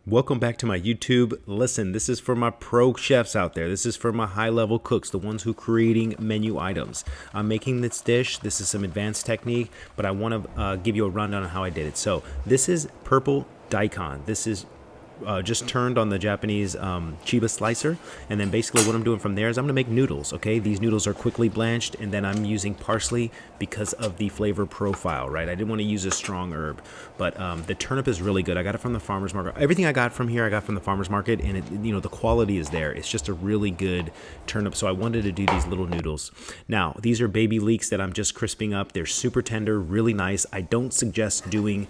Welcome back to my YouTube. Listen, this is for my pro chefs out there. This is for my high-level cooks, the ones who creating menu items. I'm making this dish. This is some advanced technique, but I want to give you a rundown on how I did it. So this is purple daikon. This is just turned on the Japanese chiba slicer, and then basically what I'm doing from there is I'm gonna make noodles. Okay, these noodles are quickly blanched, and then I'm using parsley because of the flavor profile, right? I didn't want to use a strong herb, but the turnip is really good. I got it from the farmer's market. Everything I got from here I got from the farmer's market, and the quality is there. It's just a really good turnip, so I wanted to do these little noodles. Now these are baby leeks that I'm just crisping up. They're super tender, really nice. I don't suggest doing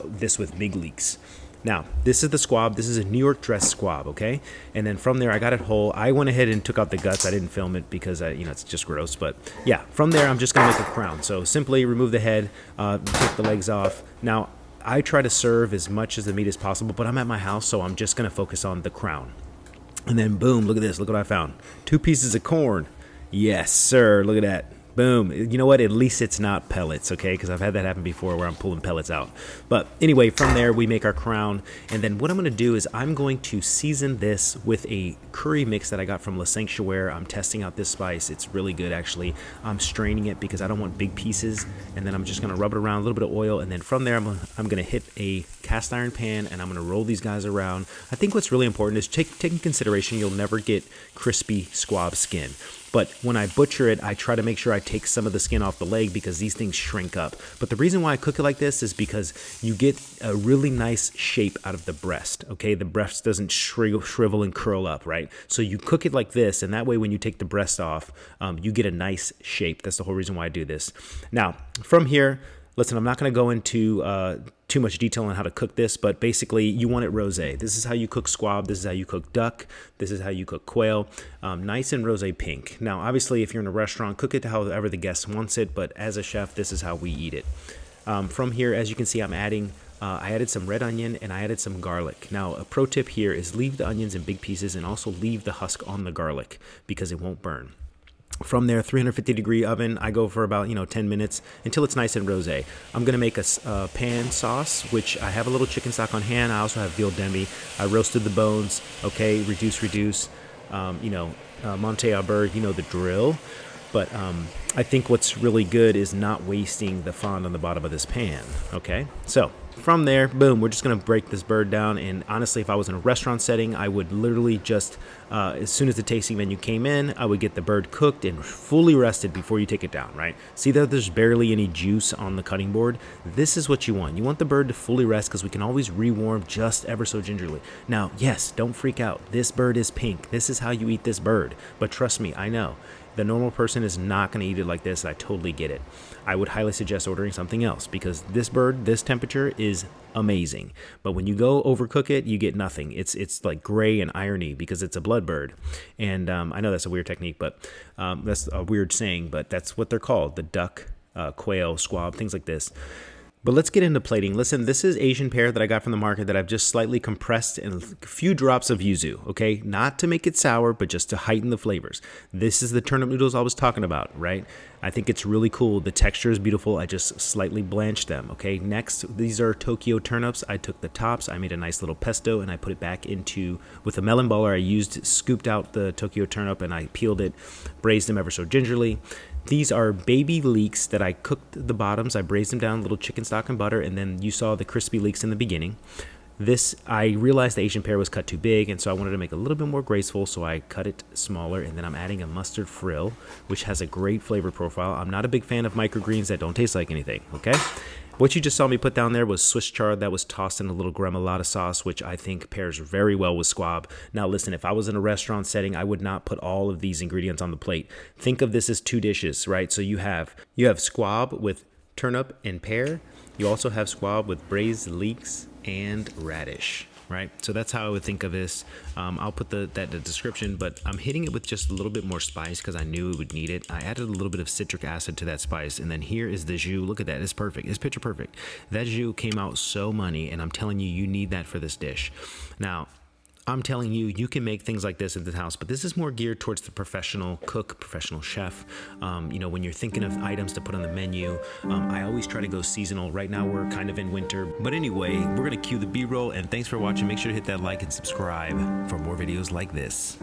this with big leeks. Now, this is the squab. This is a New York dressed squab, okay? And then from there, I got it whole. I went ahead and took out the guts. I didn't film it because, it's just gross. But yeah, from there, I'm just going to make a crown. So simply remove the head, take the legs off. Now, I try to serve as much as the meat as possible, but I'm at my house, so I'm just going to focus on the crown. And then, boom, look at this. Look what I found. 2 pieces of corn. Yes, sir. Look at that. Boom. You know what? At least it's not pellets, okay? Because I've had that happen before where I'm pulling pellets out. But anyway, from there, we make our crown. And then what I'm going to do is I'm going to season this with a curry mix that I got from Le Sanctuaire. I'm testing out this spice. It's really good, actually. I'm straining it because I don't want big pieces. And then I'm just going to rub it around, a little bit of oil. And then from there, I'm going to hit a cast iron pan, and I'm going to roll these guys around. I think what's really important is take in consideration you'll never get crispy squab skin. But when I butcher it, I try to make sure I take some of the skin off the leg because these things shrink up. But the reason why I cook it like this is because you get a really nice shape out of the breast, okay? The breast doesn't shrivel and curl up, right? So you cook it like this, and that way when you take the breast off, you get a nice shape. That's the whole reason why I do this. Now, from here, listen, I'm not going to go into too much detail on how to cook this, but basically you want it rosé. This is how you cook squab. This is how you cook duck. This is how you cook quail. Nice and rosé pink. Now, obviously, if you're in a restaurant, cook it however the guest wants it, but as a chef, this is how we eat it. From here, as you can see, I'm adding I added some red onion and I added some garlic. Now, a pro tip here is leave the onions in big pieces and also leave the husk on the garlic because it won't burn. From there, 350-degree oven, I go for about 10 minutes until it's nice and rosé. I'm gonna make a pan sauce, which I have a little chicken stock on hand. I also have veal demi. I roasted the bones. Okay, reduce. Monte Auber, the drill. But I think what's really good is not wasting the fond on the bottom of this pan. Okay, so from there, boom, we're just gonna break this bird down. And honestly, if I was in a restaurant setting, I would literally just, as soon as the tasting menu came in, I would get the bird cooked and fully rested before you take it down, right? See that there's barely any juice on the cutting board? This is what you want. You want the bird to fully rest because we can always rewarm just ever so gingerly. Now, yes, don't freak out. This bird is pink. This is how you eat this bird. But trust me, I know. The normal person is not going to eat it like this. I totally get it. I would highly suggest ordering something else because this bird, this temperature is amazing. But when you go overcook it, you get nothing. It's like gray and irony because it's a blood bird. And I know that's a weird technique, but that's a weird saying, but that's what they're called. The duck, quail, squab, things like this. But let's get into plating. Listen, this is Asian pear that I got from the market that I've just slightly compressed in a few drops of yuzu, okay? Not to make it sour, but just to heighten the flavors. This is the turnip noodles I was talking about, right? I think it's really cool. The texture is beautiful. I just slightly blanched them, okay? Next, these are Tokyo turnips. I took the tops, I made a nice little pesto, and I put it back into, with a melon baller, scooped out the Tokyo turnip, and I peeled it, braised them ever so gingerly. These are baby leeks that I cooked the bottoms. I braised them down, a little chicken stock and butter, and then you saw the crispy leeks in the beginning. This, I realized the Asian pear was cut too big, and so I wanted to make it a little bit more graceful, so I cut it smaller, and then I'm adding a mustard frill, which has a great flavor profile. I'm not a big fan of microgreens that don't taste like anything, okay? What you just saw me put down there was Swiss chard that was tossed in a little gremolata sauce, which I think pairs very well with squab. Now listen, if I was in a restaurant setting, I would not put all of these ingredients on the plate. Think of this as 2 dishes, right? So you have squab with turnip and pear. You also have squab with braised leeks and radish, right? So that's how I would think of this. I'll put the description, but I'm hitting it with just a little bit more spice because I knew it would need it. I added a little bit of citric acid to that spice, and then here is the jus. Look at that. It's perfect. It's picture perfect. That jus came out so money, and I'm telling you, you need that for this dish. Now, I'm telling you, you can make things like this at the house, but this is more geared towards the professional cook, professional chef. You know, when you're thinking of items to put on the menu, I always try to go seasonal. Right now, we're kind of in winter. But anyway, we're going to cue the B-roll, and thanks for watching. Make sure to hit that like and subscribe for more videos like this.